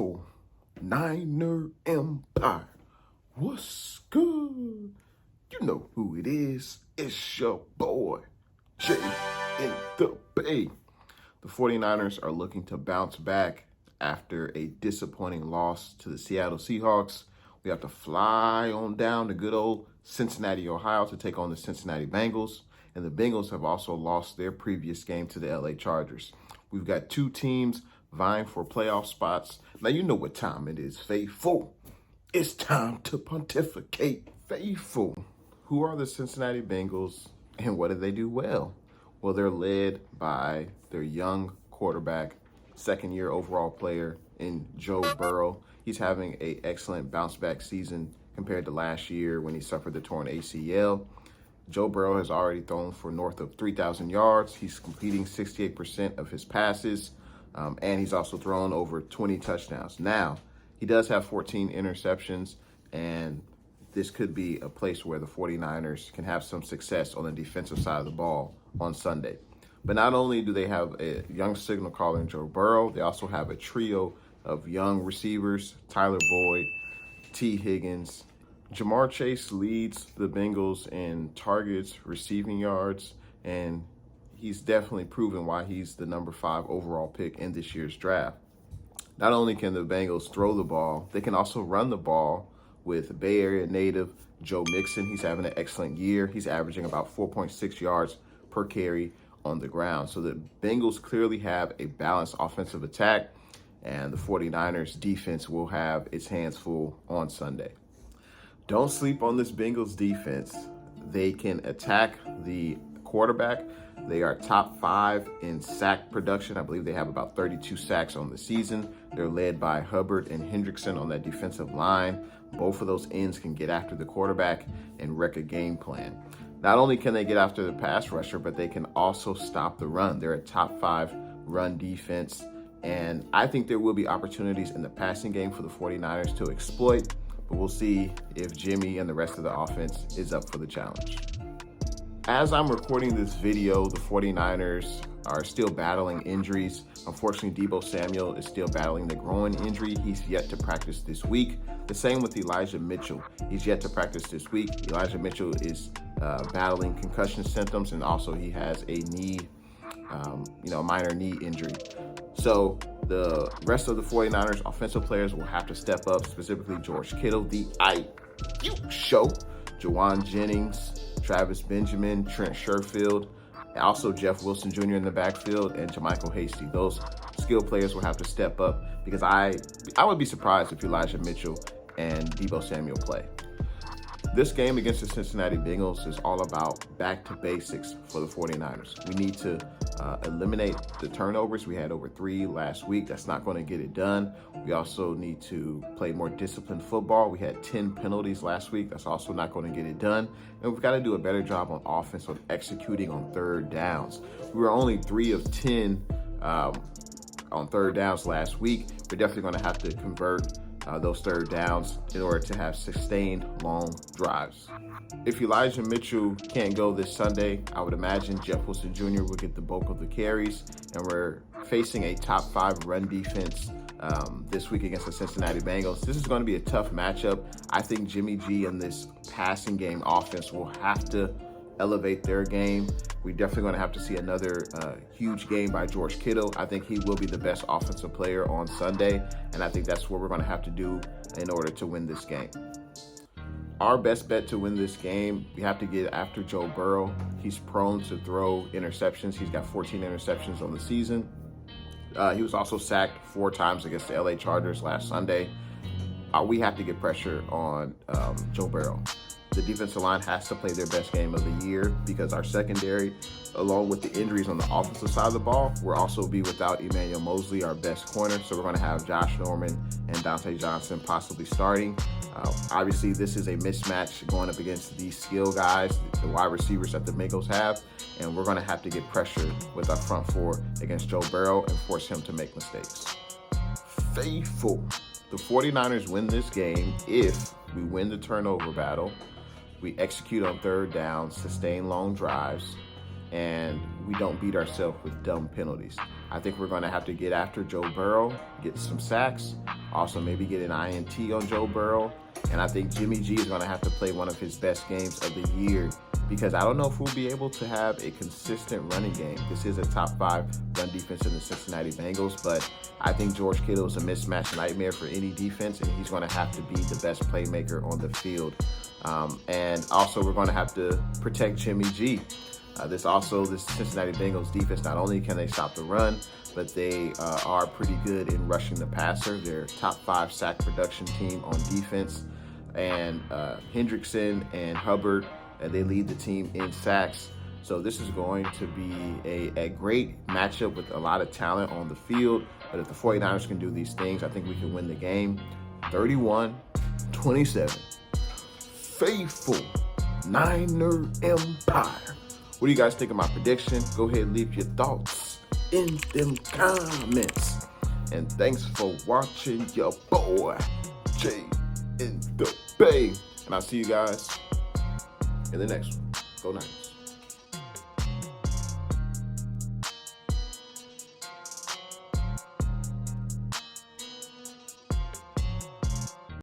faithful Niner Empire. What's good? You know who it is. It's your boy, Jay in the Bay. The 49ers are looking to bounce back after a disappointing loss to the Seattle Seahawks. We have to fly on down to good old Cincinnati, Ohio to take on the Cincinnati Bengals. And the Bengals have also lost their previous game to the LA Chargers. We've got two teams vying for playoff spots. Now, you know what time it is, faithful. It's time to pontificate, faithful. Who are the Cincinnati Bengals and what do they do well? Well, they're led by their young quarterback, second-year overall player in Joe Burrow. He's having an excellent bounce-back season compared to last year when he suffered the torn ACL. Joe Burrow has already thrown for north of 3,000 yards. He's completing 68% of his passes, and he's also thrown over 20 touchdowns. Now, he does have 14 interceptions, and this could be a place where the 49ers can have some success on the defensive side of the ball on Sunday. But not only do they have a young signal caller in Joe Burrow, they also have a trio of young receivers, Tyler Boyd, T. Higgins. Jamar Chase leads the Bengals in targets, receiving yards, and he's definitely proven why he's the number 5 overall pick in this year's draft. Not only can the Bengals throw the ball, they can also run the ball with Bay Area native Joe Mixon. He's having an excellent year. He's averaging about 4.6 yards per carry on the ground. So the Bengals clearly have a balanced offensive attack, and the 49ers defense will have its hands full on Sunday. Don't sleep on this Bengals defense. They can attack the quarterback. They are top 5 in sack production. I believe they have about 32 sacks on the season. They're led by Hubbard and Hendrickson on that defensive line. Both of those ends can get after the quarterback and wreck a game plan. Not only can they get after the pass rusher, but they can also stop the run. They're a top 5 run defense. And I think there will be opportunities in the passing game for the 49ers to exploit. But we'll see if Jimmy and the rest of the offense is up for the challenge. As I'm recording this video, the 49ers are still battling injuries. Unfortunately, Deebo Samuel is still battling the groin injury. He's yet to practice this week. The same with Elijah Mitchell. He's yet to practice this week. Elijah Mitchell is battling concussion symptoms, and also he has a knee, minor knee injury. So the rest of the 49ers offensive players will have to step up, specifically George Kittle, the IQ show, Jawan Jennings, Travis Benjamin, Trent Sherfield, also Jeff Wilson Jr. in the backfield, and Jermichael Hasty. Those skilled players will have to step up because I would be surprised if Elijah Mitchell and Deebo Samuel play. This game against the Cincinnati Bengals is all about back to basics for the 49ers. We need to eliminate the turnovers. We had over 3 last week. That's not going to get it done. We also need to play more disciplined football. We had 10 penalties last week. That's also not going to get it done. And we've got to do a better job on offense on executing on third downs. We were only 3 of 10 on third downs last week. We're definitely going to have to convert those third downs in order to have sustained long drives. If Elijah Mitchell can't go this Sunday, I would imagine Jeff Wilson Jr. will get the bulk of the carries, and we're facing a top 5 run defense this week against the Cincinnati Bengals. This is going to be a tough matchup. I think Jimmy G and this passing game offense will have to elevate their game. We're definitely going to have to see another huge game by George Kittle. I think he will be the best offensive player on Sunday, and I think that's what we're going to have to do in order to win this game. Our best bet to win this game, we have to get after Joe Burrow. He's prone to throw interceptions. He's got 14 interceptions on the season. He was also sacked 4 times against the LA Chargers last Sunday. We have to get pressure on Joe Burrow. The defensive line has to play their best game of the year because our secondary, along with the injuries on the offensive side of the ball, will also be without Emmanuel Mosley, our best corner. So we're going to have Josh Norman and Dante Johnson possibly starting. Obviously, this is a mismatch going up against these skill guys, the wide receivers that the Bengals have, and we're going to have to get pressure with our front 4 against Joe Burrow and force him to make mistakes. Faithful. The 49ers win this game if we win the turnover battle, we execute on third down, sustain long drives, and we don't beat ourselves with dumb penalties. I think we're going to have to get after Joe Burrow, get some sacks, also maybe get an INT on Joe Burrow. And I think Jimmy G is going to have to play one of his best games of the year, because I don't know if we'll be able to have a consistent running game. This is a top 5 run defense in the Cincinnati Bengals, but I think George Kittle is a mismatch nightmare for any defense, and he's going to have to be the best playmaker on the field. And also we're going to have to protect Jimmy G. This Cincinnati Bengals defense, not only can they stop the run, but they are pretty good in rushing the passer. They're top 5 sack production team on defense. And Hendrickson and Hubbard, they lead the team in sacks. So this is going to be a great matchup with a lot of talent on the field. But if the 49ers can do these things, I think we can win the game 31-27. Faithful Niner Empire. What do you guys think of my prediction? Go ahead and leave your thoughts in them comments. And thanks for watching your boy, Jay in the Bay. And I'll see you guys in the next one. Go Niners.